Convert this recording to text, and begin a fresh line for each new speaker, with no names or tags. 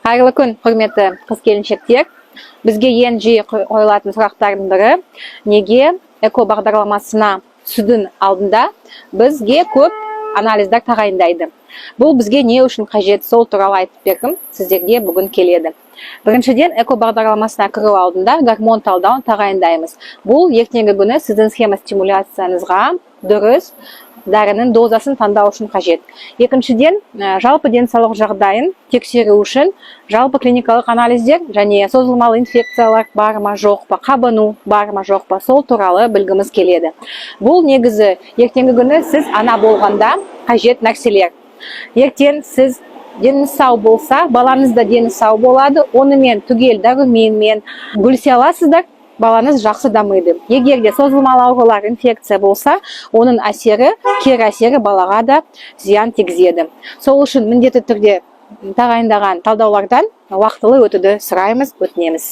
Қайырлы күн, құрметті қыз-келіншектер. Бізге ең жиі қойылатын сұрақтардың бірі, неге эко бағдарламасына түсудің алдында бізге көп анализдар тағайындайды? Бұл бізге не үшін қажет, сол туралы айтып бергім сіздерге бүгін келеді. Біріншіден, эко бағдарламасына кіру алдында гормон талдауын тағайындаймыз. Бұл ертеңгі күні сіздің схема стимуляцияңызға дұрыс дәрінің дозасын таңдау үшін қажет. Екіншіден, жалпы денсаулық жағдайын тексеру үшін жалпы клиникалық анализдер және созылмалы инфекциялар бар ма жоқ па, қабыну бар ма жоқ па, сол туралы білгіміз келеді. Бұл негізі ертеңгі күні сіз ана болғанда қажет нәрселер. Ертең сіз дені сау болса, балаңыз да дені сау болады, онымен түгел дәруменмен бөлісе аласыздар, балаңыз жақсы дамиды. Егер де созылмалы аурулар инфекция болса, оның әсері, кері әсері балаға да зиян тигізеді. Сол үшін міндетті түрде тағайындаған талдаулардан уақытылы өтуді сұраймыз, өтінеміз.